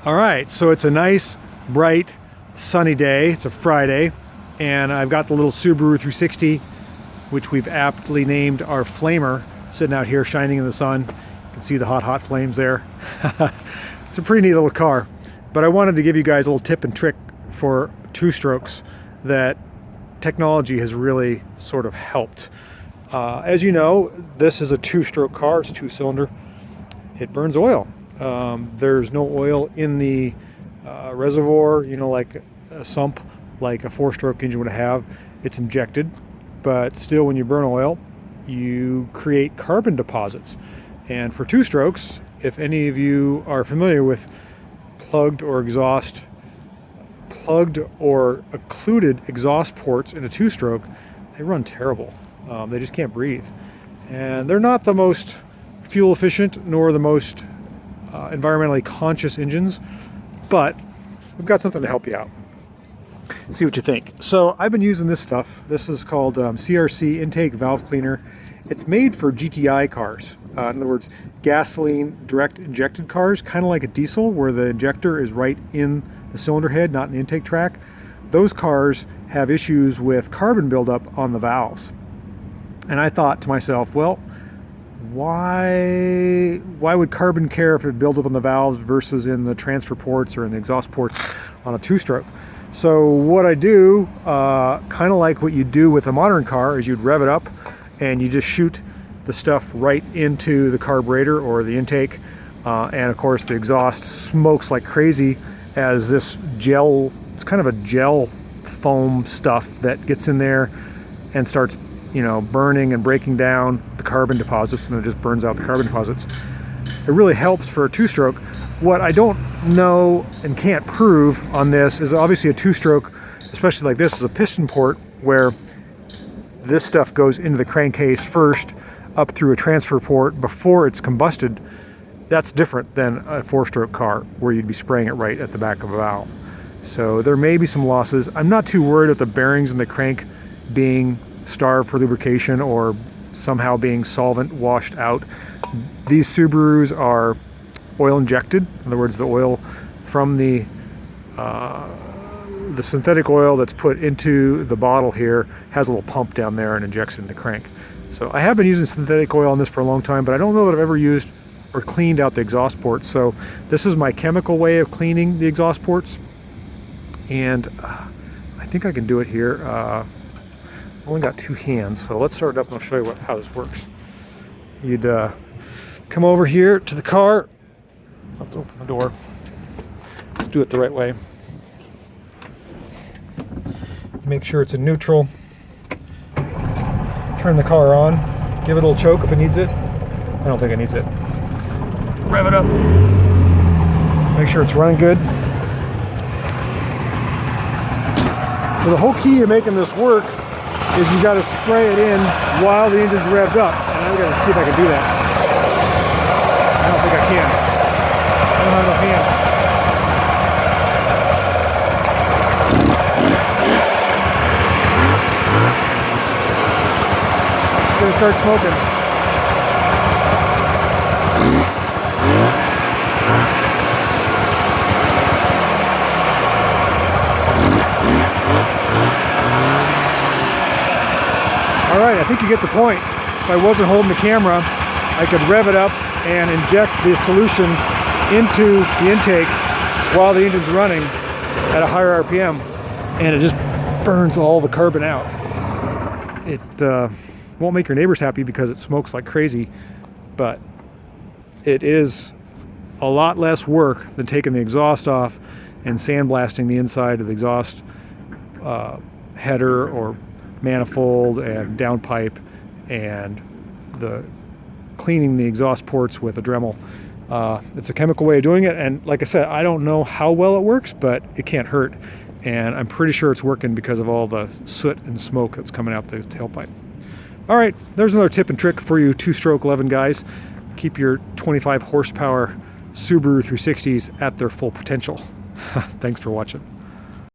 All right, so it's a nice, bright, sunny day. It's a Friday, and I've got the little Subaru 360, which we've aptly named our Flamer, sitting out here shining in the sun. You can see the hot flames there. It's a pretty neat little car, but I wanted to give you guys a little tip and trick for two-strokes that technology has really sort of helped. As you know, this is a two-stroke car. It's two-cylinder. It burns oil. There's no oil in the reservoir, you know, like a sump, like a four-stroke engine would have. It's injected, but still when you burn oil, you create carbon deposits. And for two-strokes, if any of you are familiar with plugged or occluded exhaust ports in a two-stroke, they run terrible. They just can't breathe. And they're not the most fuel efficient nor the most environmentally conscious engines, but we've got something to help you out. See what you think. So I've been using this stuff. This is called CRC intake valve cleaner. It's made for GTI cars. In other words, gasoline direct injected cars, kind of like a diesel where the injector is right in the cylinder head, not in the intake track. Those cars have issues with carbon buildup on the valves. And I thought to myself, well, why would carbon care if it builds up on the valves versus in the transfer ports or in the exhaust ports on a two-stroke? So what I do, kind of like what you do with a modern car, is you'd rev it up and you just shoot the stuff right into the carburetor or the intake. And of course the exhaust smokes like crazy as this gel, it's kind of a gel foam stuff that gets in there and starts, you know, burning and breaking down the carbon deposits, and it just burns out the carbon deposits. It really helps for a two-stroke. What I don't know and can't prove on this is obviously a two-stroke, especially like this, is a piston port where this stuff goes into the crankcase first, up through a transfer port before it's combusted. That's different than a four-stroke car where you'd be spraying it right at the back of a valve. So there may be some losses. I'm not too worried about the bearings in the crank being starved for lubrication or somehow being solvent washed out. These Subarus are oil injected. In other words, the oil from the synthetic oil that's put into the bottle here has a little pump down there and injects it in the crank. So I have been using synthetic oil on this for a long time, but I don't know that I've ever used or cleaned out the exhaust ports. So this is my chemical way of cleaning the exhaust ports, and I think I can do it here. I've only got two hands, so let's start it up and I'll show you how this works. You'd come over here to the car. Let's open the door. Let's do it the right way. Make sure it's in neutral. Turn the car on. Give it a little choke if it needs it. I don't think it needs it. Rev it up. Make sure it's running good. So the whole key to making this work is you got to spray it in while the engine's revved up. And I'm going to see if I can do that. I don't think I can. I don't have enough hands. It's going to start smoking. All right, I think you get the point. If I wasn't holding the camera, I could rev it up and inject the solution into the intake while the engine's running at a higher RPM, and it just burns all the carbon out. It won't make your neighbors happy because it smokes like crazy, but it is a lot less work than taking the exhaust off and sandblasting the inside of the exhaust header or manifold and downpipe, and the cleaning the exhaust ports with a Dremel. It's a chemical way of doing it, and like I said, I don't know how well it works, but it can't hurt, and I'm pretty sure it's working because of all the soot and smoke that's coming out the tailpipe. All right, there's another tip and trick for you two-stroke 11 guys. Keep your 25 horsepower Subaru 360s at their full potential. Thanks for watching.